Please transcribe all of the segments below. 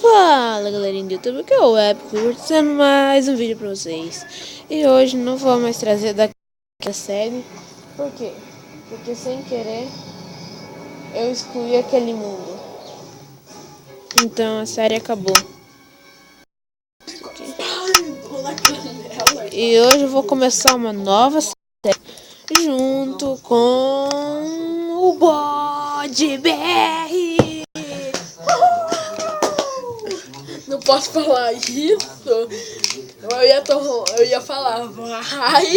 Fala galerinha do YouTube, que é o Épico, trazendo mais um vídeo pra vocês. E hoje não vou mais trazer daquela série. Por quê? Porque sem querer eu excluí aquele mundo. Então a série acabou. E hoje eu vou começar uma nova série junto com o Bode BR. Não posso falar isso. Eu ia falar vai.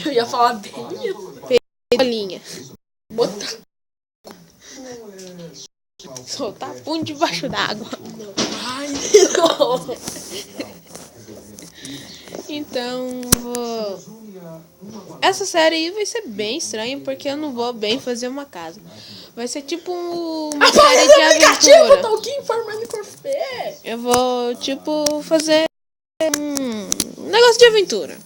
Eu ia falar bem isso. Bolinha. Botar. Soltar pum debaixo d'água. Ai, não. Então, essa série aí vai ser bem estranha, porque eu não vou bem fazer uma casa. Vai ser tipo uma série de aventura. Tolkien for Minecraft. Eu vou, tipo, fazer um negócio de aventura.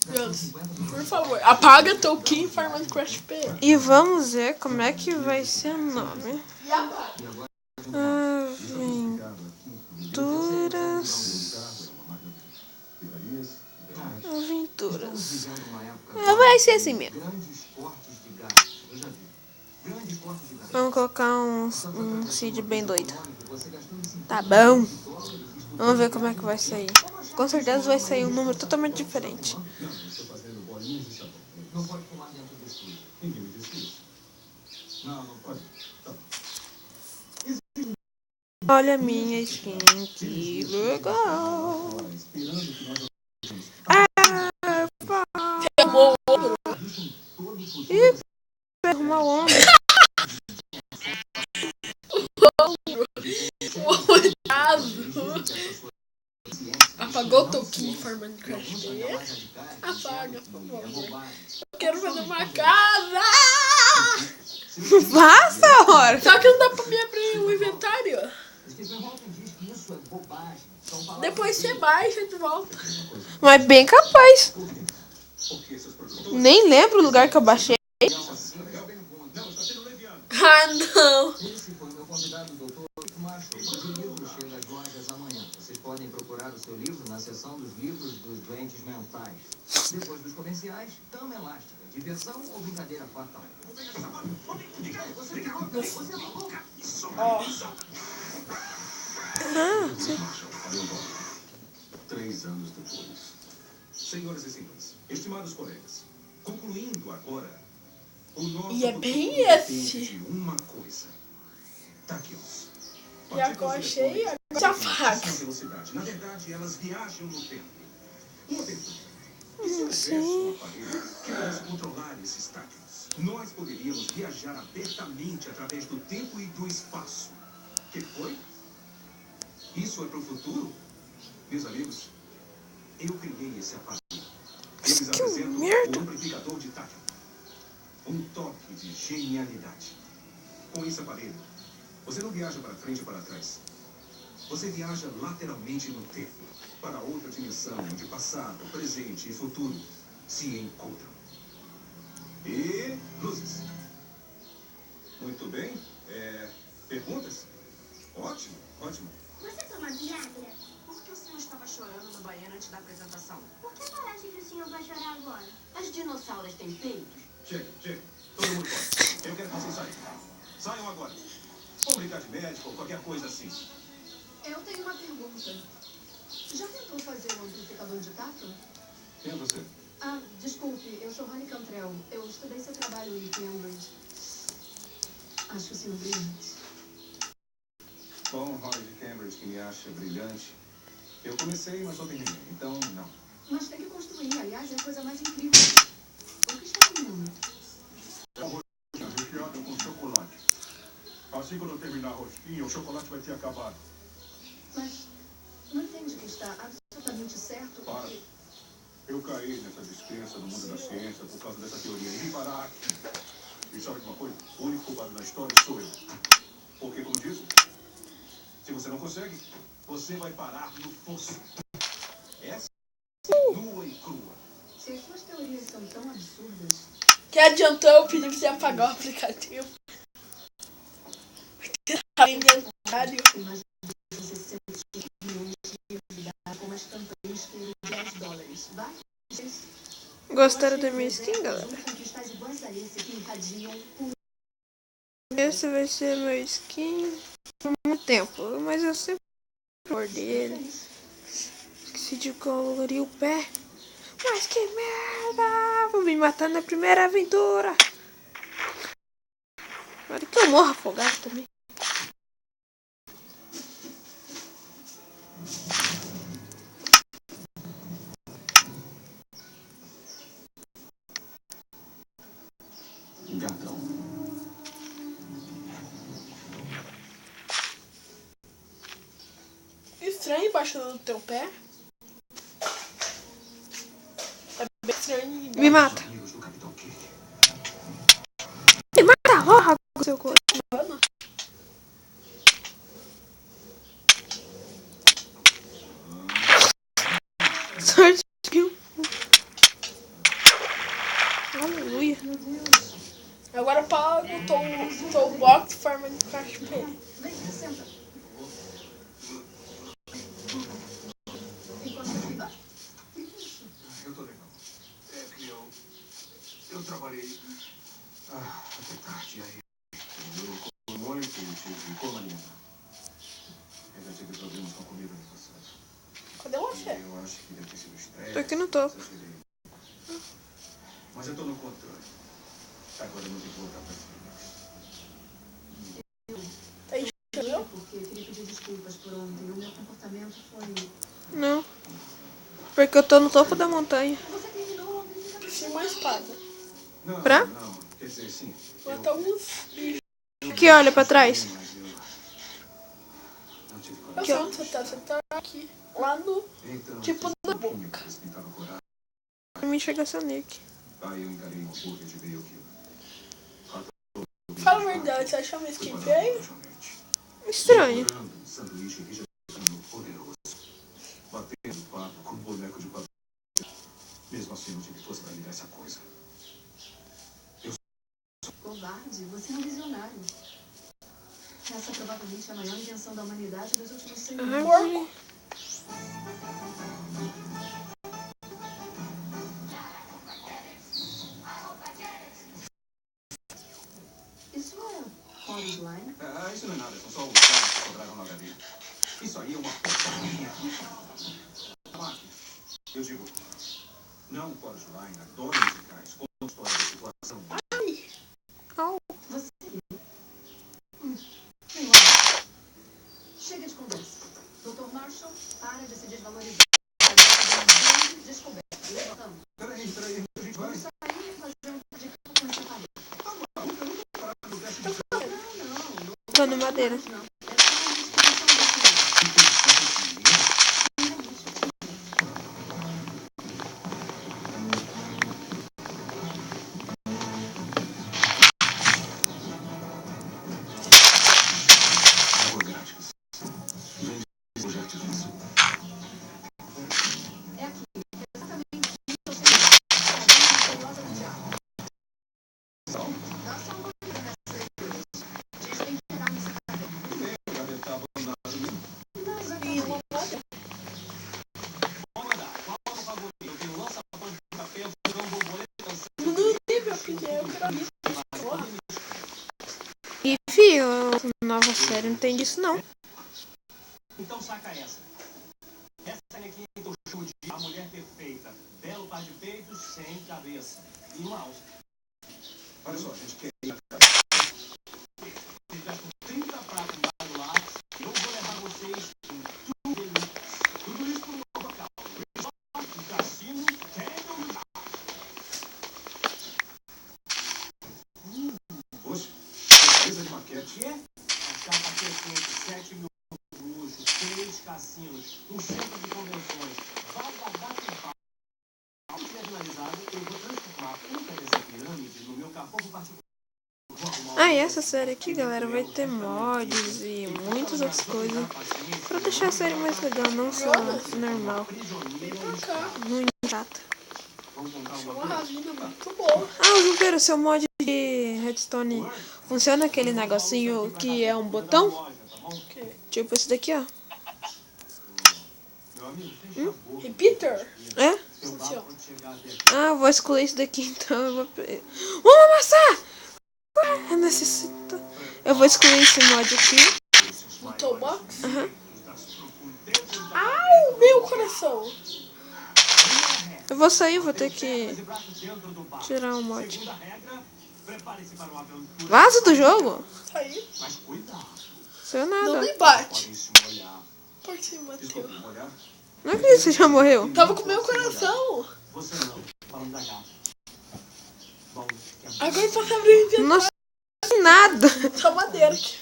Deus, por favor, apaga Tolkien for Minecraft. E vamos ver como é que vai ser o nome. Aventuras. Vai ser assim mesmo. Vamos colocar um seed bem doido. Tá bom. Vamos ver como é que vai sair. Com certeza vai sair um número totalmente diferente. Olha a minha skin, que legal. Ih, arrumar o ombro. Apagou o Tolkien for Minecraft. Apaga, por favor. Eu quero fazer uma casa. Passa, hora. Só que não dá pra me abrir o inventário. Depois você baixa de volta. Mas bem capaz. Nem lembro o lugar que eu baixei. Ah, não. Esse foi o meu convidado, doutor Macho. O livro chega às lojas amanhã. Vocês podem procurar o seu livro na seção dos livros dos doentes mentais. Depois dos comerciais, Tama Elástica. Diversão ou brincadeira fatal? Ó. 3 anos depois. Senhoras e senhores, estimados colegas, concluindo agora o nosso E é bem futuro depende esse. de uma coisa. Táquios. E agora achei, agora já apaga. Velocidade. Na verdade, elas viajam no tempo. Uma pergunta. E se houvesse um aparelho que pudesse controlar esses táquios? Nós poderíamos viajar abertamente através do tempo e do espaço. Que foi? Isso é para o futuro? Meus amigos, eu criei esse aparelho. Eles apresentam o amplificador de táquio. Um toque de genialidade. Com esse aparelho, você não viaja para frente e para trás. Você viaja lateralmente no tempo, para outra dimensão onde passado, presente e futuro se encontram. E luzes. Muito bem. Perguntas? Ótimo, ótimo. Você toma Viagra? Por que o senhor estava chorando no banheiro antes da apresentação? Por que parece que o senhor vai chorar agora? As dinossauras têm peitos? Chega, chega. Todo mundo fora. Eu quero que vocês saiam. Saiam agora. Vamos brincar de médico ou qualquer coisa assim. Eu tenho uma pergunta. Já tentou fazer um amplificador de tato? Quem é você? Ah, desculpe, eu sou Rani Cantrell. Eu estudei seu trabalho em Cambridge. Acho o senhor brilhante. Bom, Holly de Cambridge que me acha brilhante. Eu comecei, mas só terminei. Então, não. Mas tem que construir, aliás, é a coisa mais incrível. O que está comendo? Recheada com chocolate. Assim quando eu terminar a rosquinha, o chocolate vai ter acabado. Mas não entende que está absolutamente certo? Para. Porque... Eu caí nessa descrença no mundo da ciência por causa dessa teoria. E vim parar aqui. E sabe de uma coisa? O único culpado da história sou eu. Porque, como disse, se você não consegue, você vai parar no fosso. Essa é nua e crua. Se as suas teorias são tão absurdas... Que adiantou eu pedir pra você apagar o aplicativo? Inventário. Imagina você sendo mais campanha isqueiro de $10. Vai? Gostaram da minha skin, galera? Conquistas iguais a esse que irradiam por Esse vai ser meu skin por muito tempo, mas eu sempre gosto dele. Esqueci de colorir o pé. Mas que merda! Vou me matar na primeira aventura. Agora que eu morro afogado também. Gatão. Estranho embaixo do teu pé. É bem estranho embaixo. Me mata. Amigos do Capitão Kirk. Me mata logo, seu corpo. Sorte. Aleluia. Agora paga o teu box de forma de cachorro. Vem, senta. Encosta aqui. Ah, Eu tô legal. É que eu trabalhei até tarde aí. Eu comi muito e tive como alimentar. Eu já tive problemas com a comida no passado. Cadê você? Eu acho que deve ter sido estresse. Tô aqui no topo. exagerei. Mas eu tô no controle. Agora eu não tenho que voltar pra cima. Entendeu? porque eu queria pedir desculpas por ontem. O meu comportamento foi... Não. Porque eu tô no topo da montanha. Você terminou a brincadeira. Preciso de uma espada. Não, Pra? não. Quer dizer, sim. Mata uns bichos. Aqui, olha pra trás. Mas eu não tive Eu coragem. sei onde você tá. Você tá aqui. Lá no... Então, Tipo eu na fiz um pouquinho boca. pra explicar a coragem. Pra mim chega seu nick. Aí eu encarei um hambúrguer de meio quilo. Fala a verdade, você achou minha skin feia? Estranho. Um sanduíche rejeitando poderoso. Batendo papo com um boneco de papel. Mesmo assim, não tive força pra ligar essa coisa. Covarde, você é um visionário. Essa provavelmente é a maior invenção da humanidade dos últimos 100 anos. Árvore. Isso é Horus Line? Isso não é nada, são só os caras que sobraram no HD. Isso aí é uma porcaria. Máquina. Eu digo, não o Horus Line, adoro musicais, como história da situação. Você... Vem lá. Chega de conversa. Dr. Marshall, para de se desvalorizar. Agora tem uma grande descoberta. Levantamos. Peraí, a gente vai. Vamos sair e fazer um de campo com essa parede. Não. Tô no madeira. Não. É só uma disposição desse Água grátis. Vende projetos de sul. É aqui. Exatamente isso eu sei. A curiosa do diabo. Dá só uma olhada nessa igreja. Diz bem que será nesse caderno. Deve estar abandonado mesmo. Não exatamente. No nível, porque eu quero isso. Porra. E, filho, nova série não tem disso, não. Então saca essa. Essa canequinha que eu chamo de a mulher perfeita. Belo par de peitos sem cabeça. E uma alça. Olha só, a gente quer ir. Se tiver com 30 pratos embaixo do lápis, eu vou levar vocês em tudo isso. Tudo isso por uma boca calma. O cassino Canyon. Poxa, beleza de maquete. Quê? A chapa Q5, 7 mil luxos, 3 cassinos, um centro de convenções. Vai guardar que pau. Se tiver finalizado, eu vou transformar uma dessa pirâmide no meu cafofo particular. Ah, e essa série aqui, galera, vai ter mods e muitas outras coisas. Pra deixar a série mais legal, não só normal. Vem pra cá. Ruim, chato. Achei uma ravina muito boa. Ah, Junqueiro, seu mod de Redstone funciona aquele negocinho que é um botão? Tipo esse daqui, ó. Repeater? É? Assim, ó. Ah, eu vou excluir isso daqui, então eu vou... Uma maçã! Ah, necessito... Eu vou excluir esse mod aqui. No toolbox. Aham. Au, meu coração. Eu vou sair, vou ter que tirar o mod. Vaza do jogo? Tá aí. Saiu Não nada. me bate. Por que você me bateu? Não acredito que você já morreu. Tava com meu coração. Agora eu posso abrir o inventário. Nossa, nada. Só madeira aqui.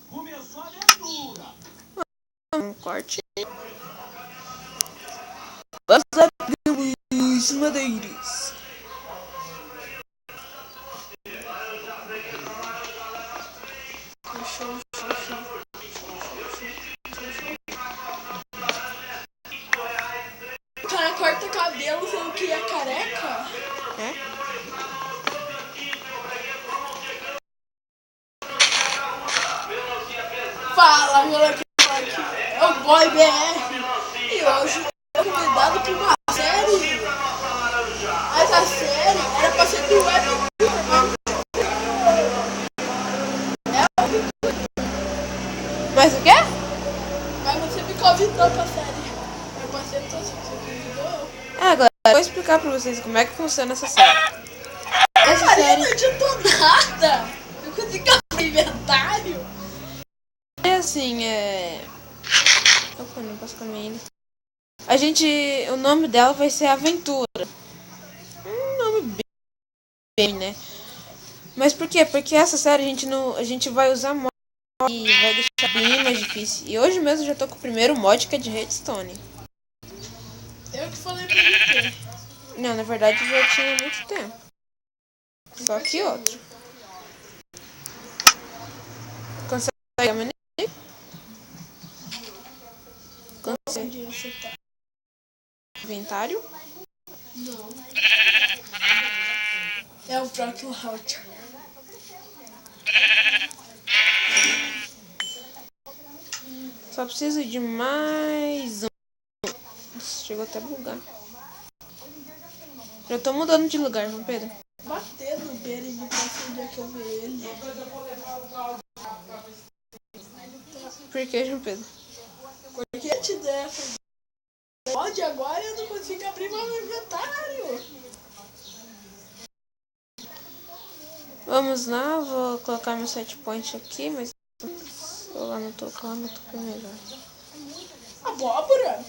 Começou a aventura! Um corte. Nós abrimos madeiras. O cara corta cabelo sendo que é careca? É? Fala, galera, que é o Boy BR. E hoje eu fui convidado pra uma série. Essa série era pra ser do web. Mas o quê? Mas você me convidou pra série. Eu passei pra você convidou. É, galera, eu vou explicar pra vocês como é que funciona essa série. Essa Cara, eu série não adiantou nada. Eu consegui abrir inventário. é assim, Opa, não posso comer ainda. A gente... O nome dela vai ser Aventura. Um nome bem, né? Mas por quê? Porque essa série a gente vai usar mod e vai deixar bem mais difícil. E hoje mesmo eu já tô com o primeiro mod, que é de Redstone. Eu que falei pra você. Não, na verdade já tinha muito tempo. Só que outro. Consegue a menina? Consegue. Onde você tá? Inventário? Não. É o Brock Launcher. Só preciso de mais um. Nossa, chegou até a bugar. Já tô mudando de lugar, João Pedro. Bater no Beren pra onde é que eu vi ele. Por que, João Pedro? Porque eu te dei essa mod agora eu não consigo abrir meu inventário. Vamos lá, vou colocar meu set point aqui, mas eu lá no topo é melhor. Abóbora?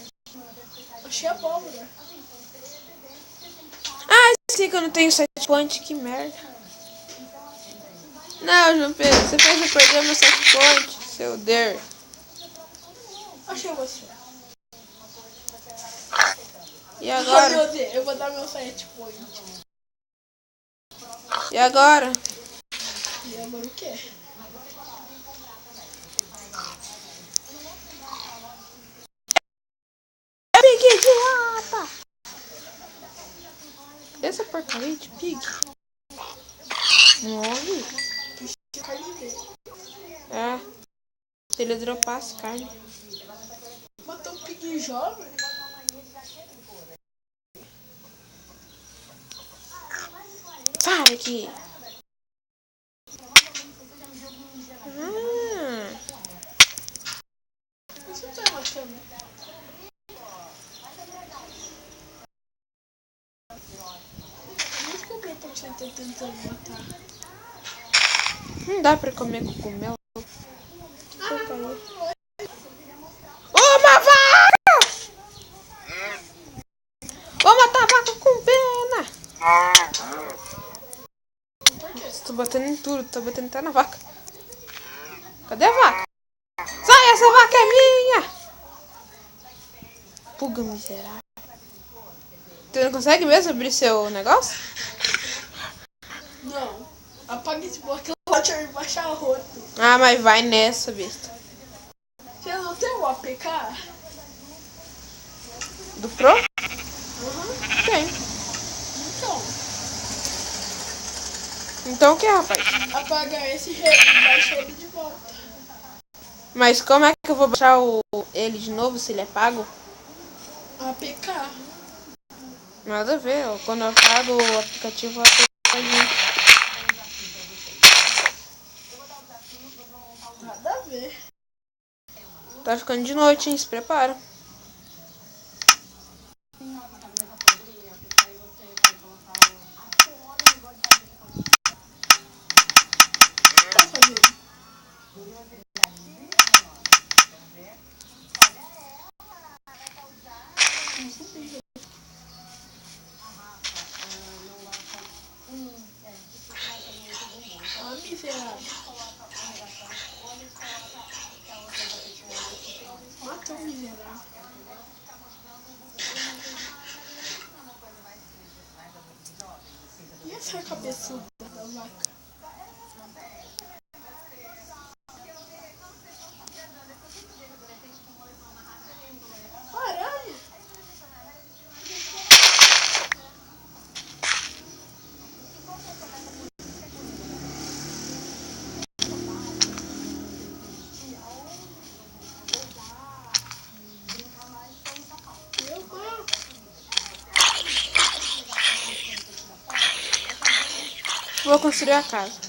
Achei abóbora. Ah, sim que eu não tenho set point, que merda. Não, João Pedro, você fez eu perder meu set point, seu der. Achei você. E Ah, agora? meu Deus, eu vou dar meu set point. E agora? E agora o quê? Pig de lata! Essa porcaria de pig. Morre. Carne dele. É. Se ele dropasse carne. Matou um pig jovem? Para aqui. Você tá matando? Eu não descobri por que você tá tentando matar. Não dá pra comer cogumelo. Porcaria. Uma vaca! Vou matar a vaca com pena! Tô batendo em tudo, tô batendo até na vaca. Cadê a vaca? Sai, essa vaca é minha! Puga miserável. Tu não consegue mesmo abrir seu negócio? Não. Apaga esse bloco launcher e baixa a roto. Ah, mas vai nessa, besta. Você não tem o APK? Do Pro? Uhum. Tem. Então, Então o que, rapaz? apaga esse e baixa ele de volta. Mas como é que eu vou baixar ele de novo se ele é pago? APK. Nada a ver, ó. Quando eu pago o aplicativo, o aplicativo Nada a ver. tá ficando de noite, hein? Se prepara. Tá fazendo. Ah, miserável. Matou o miserável. E essa cabeça da vaca? Aranha? Meu Deus. Vou construir a casa.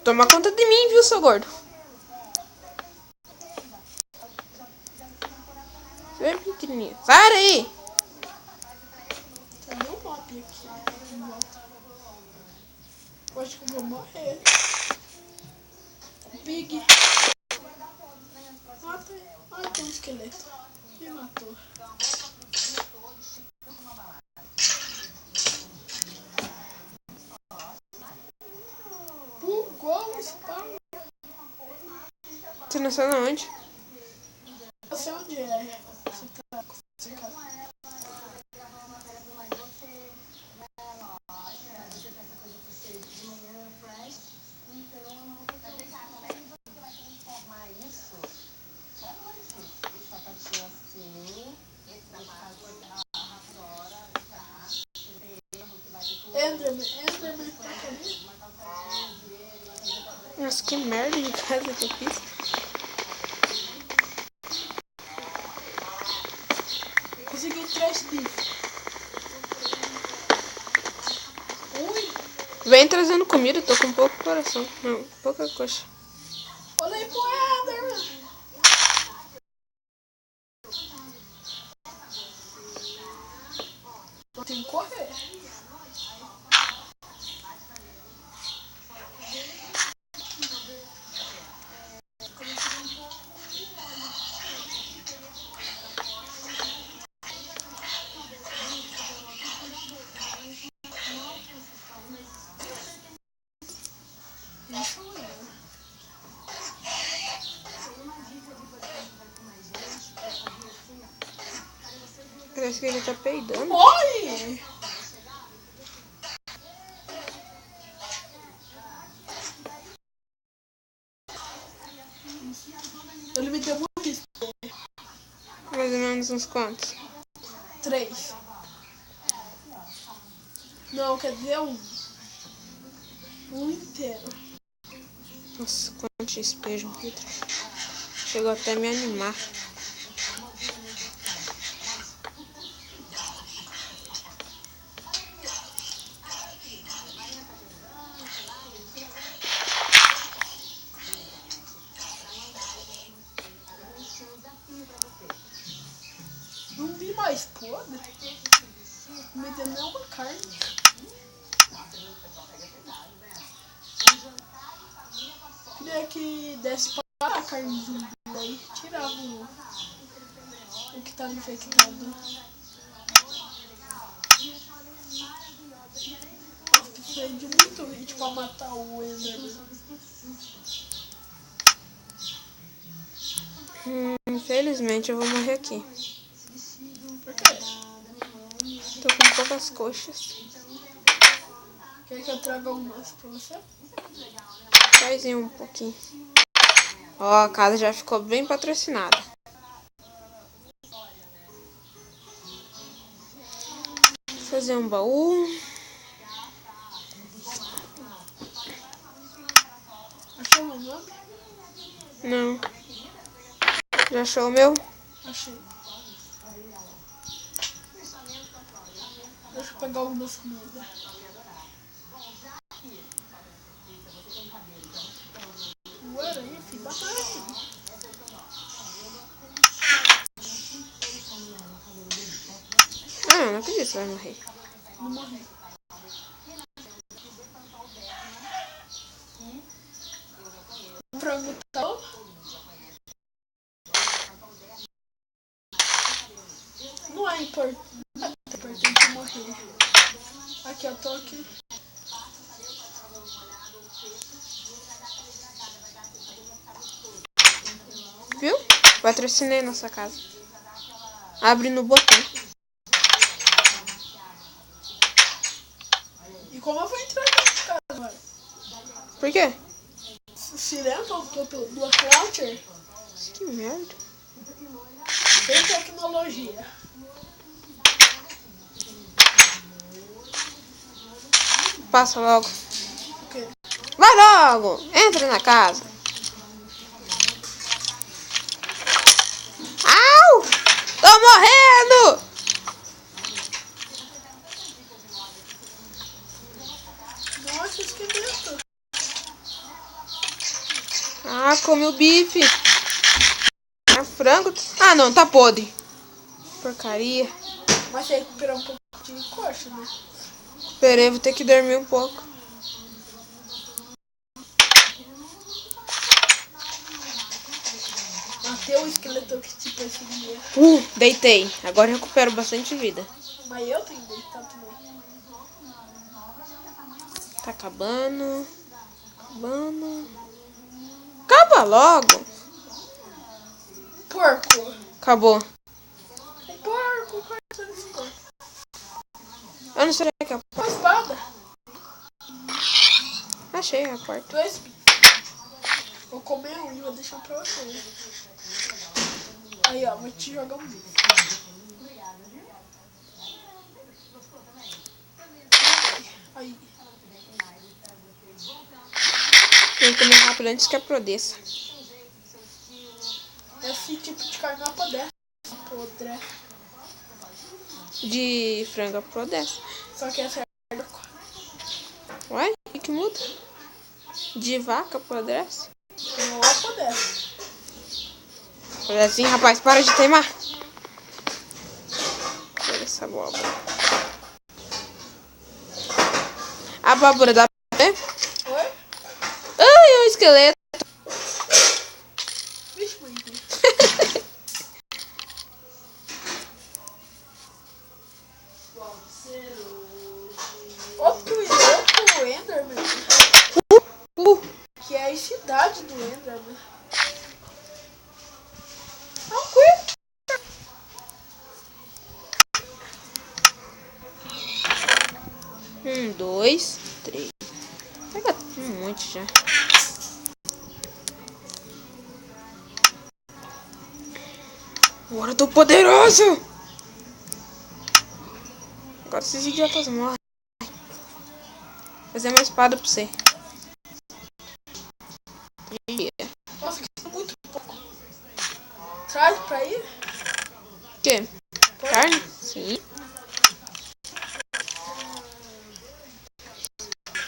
Toma conta de mim, viu, seu gordo? Você é pequenininho. Sai daí! Cadê o mop aqui? Eu acho que eu vou morrer. Big. Mata. Ah, tem um esqueleto. Me matou. Bugou o spawn. Você nasceu na onde? Eu sei onde é. Você tá com essa casa. Enderman tá ali. Nossa, que merda de casa que eu fiz. Consegui 3 bifes. Ui, Vem trazendo comida, tô com pouco coração. Não, pouca coxa. olhei pro Enderman. Eu tenho que correr. Isso mesmo. Parece que ele tá peidando. Morre! Ele me deu muito isso. Mais ou menos uns quantos? 3. Não, quer dizer um. Um inteiro. Nossa, quanto XP, João Pedro. Chegou até a me animar. Não vi mais podre. Não me deu nenhuma carne. Queria que desse para a carne de zumbi aí. Tirava o que tá infectado. Eu precisei de muito hit pra matar o Enderman. Infelizmente eu vou morrer aqui. Por quê? Tô com poucas coxas. Quer que eu traga umas pra você? Faz um pouquinho. Ó, a casa já ficou bem patrocinada. Vou fazer um baú. Não. Já achou o meu? Achei. Deixa eu pegar algumas comidas. Ué, aí, filho, bata aí. Ah, não acredito que você vai morrer. Não morri. O frango tá bom? Não é importante morrer. Aqui, eu tô aqui. Viu? Patrocinei nossa casa. Abre no botão. E como eu vou entrar nessa casa agora? Por quê? Se lembra do Launcher? Que merda. Tem tecnologia. Passa logo. O quê? Vai logo! Entra na casa. Au! Tô morrendo! Nossa, esqueleto. Ah, come o bife. É frango. Ah, não, tá podre. Porcaria. Mas você recuperou um pouco de coxa, né? Esperei, vou ter que dormir um pouco. Matei o esqueleto que te perseguia. Deitei. Agora eu recupero bastante vida. Mas eu tenho que deitar também. Tá acabando. Acabando. Acaba logo. Porco. Acabou. Um porco, corta esse porco. Eu não sei onde é que é a Uma porta. espada. Achei a porta. 2 bits. Vou comer um e vou deixar pra você. Aí, ó, vou te jogar um bicho. Aí. Tem que comer rápido antes que apodreça. Esse tipo de carne não apodrece. Podre. De frango apodrece. Só que essa é porco. Ué? O que muda? De vaca apodrece? Não apodrece. Olha assim, rapaz, para de teimar. Olha essa abóbora. A abóbora dá pra ver? Oi? Ai, o esqueleto. Vixe, mãe. Outro Enderman. Que é a cidade do Enderman. Tranquilo. 1, 2, 3. Pega um monte já. Agora eu tô poderoso! Agora esses idiotas morrem. Vou fazer uma espada pra você. Nossa, que isso é muito pouco. Traz pra ir? O quê? Carne? Sim.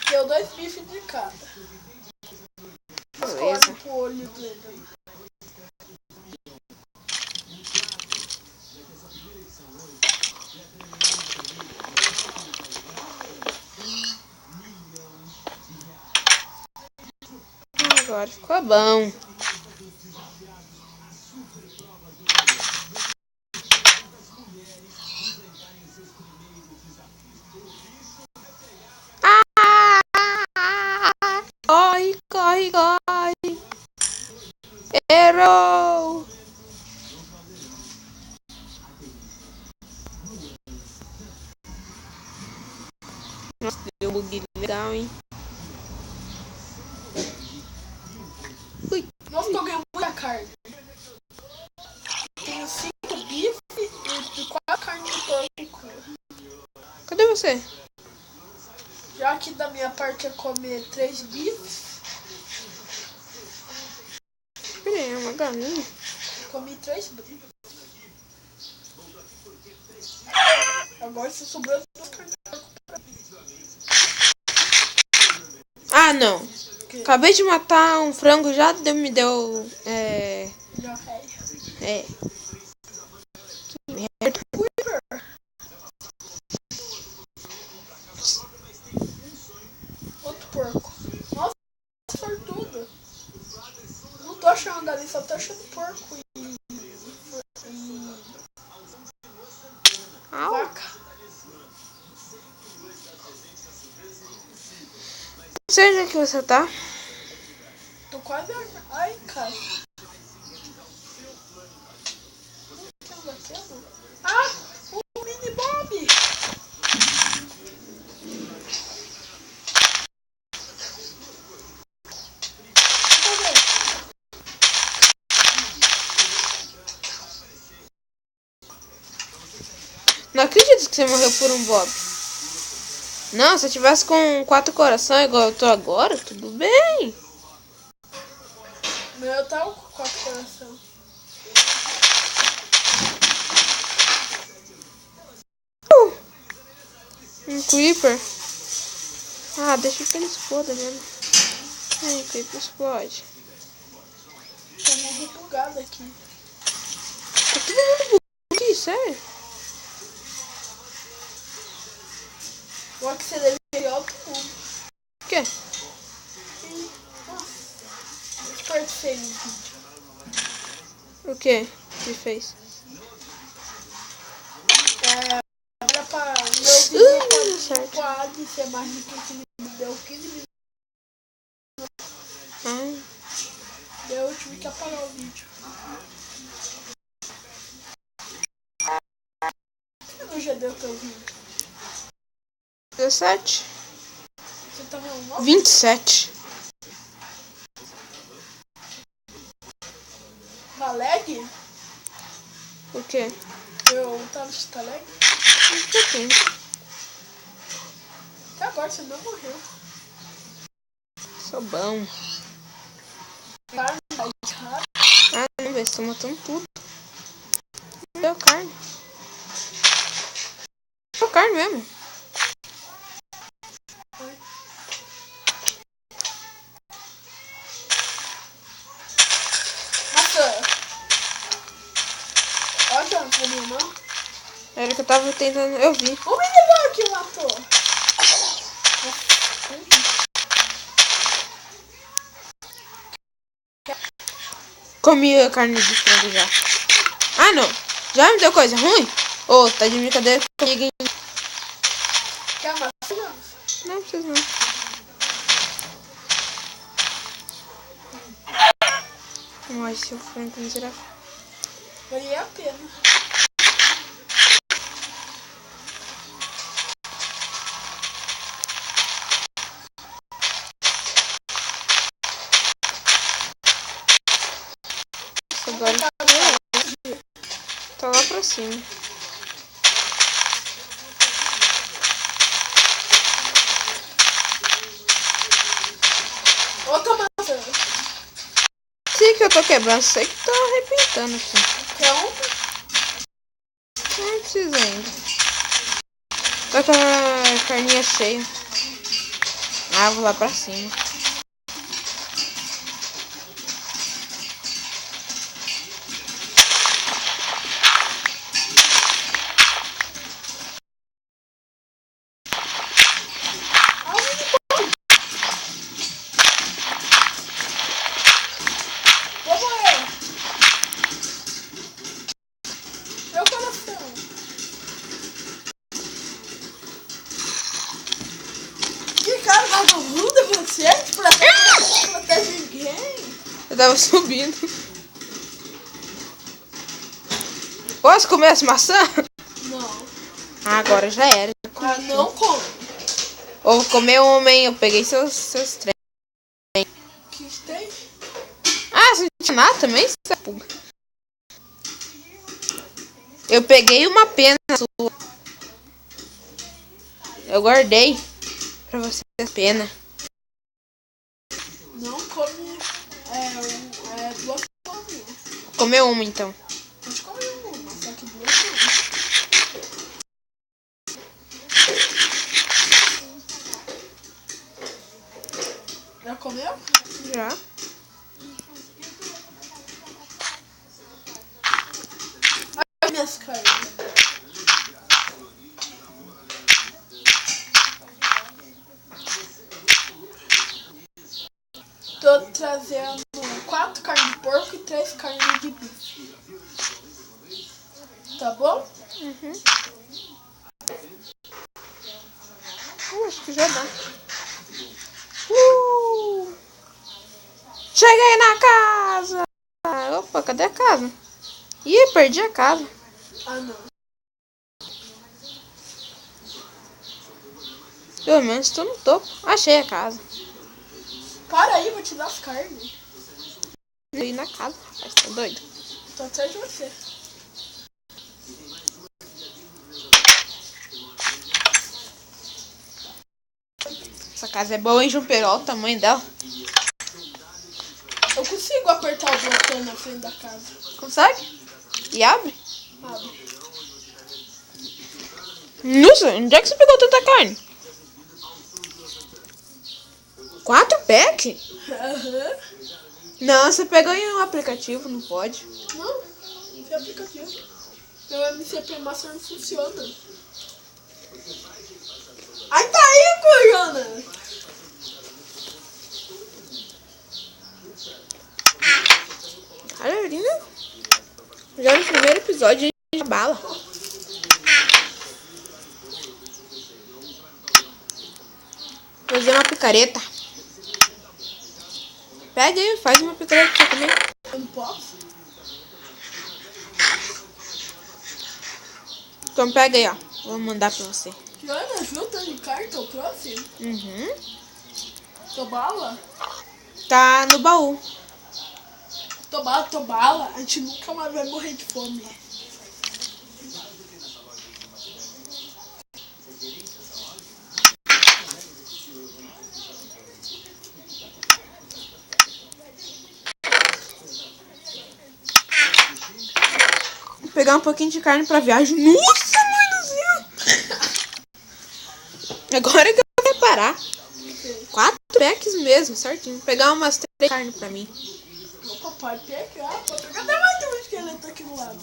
Deu 2 bifes de cada. Beleza. Escolhe pro olho do Enderman. Agora ficou bom. Corre, corre, corre. Errou. Nossa, deu um bug legal, hein? Ui. Nossa, eu ganhei muita carne. Tenho 5 bifes e 4 carnes de porco crua. Cadê você? Já que da minha parte é comer 3 bifes, Por é uma galinha. Comi 3 brincos. Agora se sobrou 2 carnes. Ah, não. Acabei de matar um frango, já me deu... Já É. outro porco. Nossa, sortudo. Não tô achando ali, só tô achando porco e Au. vaca. Não sei onde é que você tá. Tô quase... Ai, cara. O que tá batendo? Ah, o mini Bob. Não acredito que você morreu por um Bob. Não, se eu tivesse com 4 corações igual eu tô agora, tudo bem. Meu tava com 4 corações. Um Creeper. Ah, deixa que ele exploda mesmo. Ai, Creeper explode. Tô muito bugado aqui. Tá todo mundo bugado aqui, sério? Agora que você deve ver alto mundo. O quê? Nossa, desperdiçei no vídeo. O quê que ele fez? Era pra meu vídeo deu certo. quase ser mais do que me deu 15 minutos. Ai, Eu tive que apagar o vídeo. Eu não já deu teu vídeo. 17. Você tá vendo novo? 27. Tá lag? O quê? Eu tava de tá lag? Um pouquinho. Até agora você não morreu. Sou bom. Carne mais rara. Ah, não, velho, você tá matando tudo. Não deu carne. Deu carne mesmo. Nossa! Olha pra minha mão. Era o que eu tava tentando. Eu vi. O menino que matou! Comi a carne de frango já. Ah, não. Já me deu coisa ruim? Ô, tá de brincadeira comigo, hein? Quer matar? Não precisa não. Ai, seu frango miserável. Valia a pena. Agora tá lá pra cima. Outra maçã. Sei que eu tô quebrando, sei que tô arrebentando aqui. Quer um? Não precisa ainda. Tô com a carninha cheia. Ah, vou lá pra cima. Vou morrer. Meu coração. Que cara vagabundo é você? Protege ninguém. Eu tava subindo. Posso comer essa maçã? Não. Ah, agora já era. Ah, não come. Ou vou comer um homem, eu peguei seus trem. Que tem? Ah, você não tinha nada também? Essa pulga. Eu peguei uma pena sua. Eu guardei pra você a pena. Não come 2 porções. comer uma então. Pode comer uma, só que duas não. Já comeu? Já. Olha minhas carnes. Tô trazendo 4 carnes de porco e 3 carnes de bife. Tá bom? Acho que já dá. Cheguei na casa! Opa, cadê a casa? Ih, perdi a casa. Ah, não. Pelo menos tô no topo. Achei a casa. Para aí, vou te dar as carnes. Eu ir na casa, rapaz, tá doido? Tô atrás de você. Essa casa é boa, hein, João Perol, o tamanho dela. Eu consigo apertar o botão na frente da casa. Consegue? E abre? Abre. Nossa, onde é que você pegou tanta carne? 4 packs? Aham. Não, você pegou em um aplicativo, não pode. Não, esse é aplicativo. Meu MCP Master não funciona. Ai, tá aí, Cojana! Galerinha, já no primeiro episódio a gente bala. Fazer uma picareta. Pede aí, faz uma picareta pra comer. Eu não posso? Então pega aí, ó. Vou mandar pra você. Joana, viu o tanto de carne que eu trouxe? Uhum. Tô bala? Tá no baú. Tô bala. A gente nunca mais vai morrer de fome. Vou pegar um pouquinho de carne pra viagem. Nossa, mãe do céu! Agora que eu vou reparar. 4 packs mesmo, certinho. Vou pegar umas 3 carnes pra mim. Meu papai pegar. Pode pegar até mais de um esqueleto aqui do lado.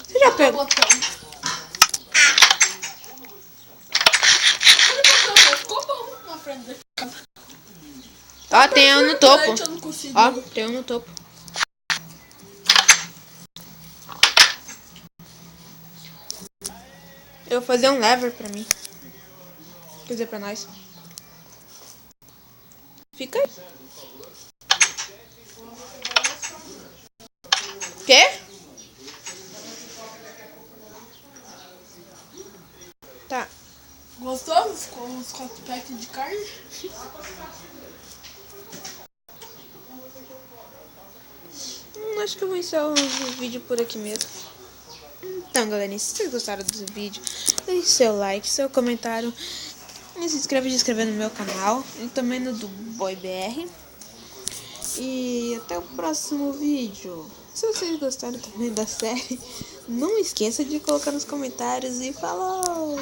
Você já Cadê o pegou? botão? Cadê o botão? Ficou bom na frente da casa. Ó, tem um no topo. Eu não consigo. Ó, tem um no topo. Eu vou fazer um lever pra mim. Quer dizer, pra nós. Fica aí. Quê? Tá. Gostou? Com os 4 packs de carne? Acho que eu vou encerrar o vídeo por aqui mesmo. Então, galerinha, se vocês gostaram do vídeo, deixe seu like, seu comentário. E se inscreva no meu canal e também no do BoyBR. E até o próximo vídeo. Se vocês gostaram também da série, não esqueça de colocar nos comentários e falou!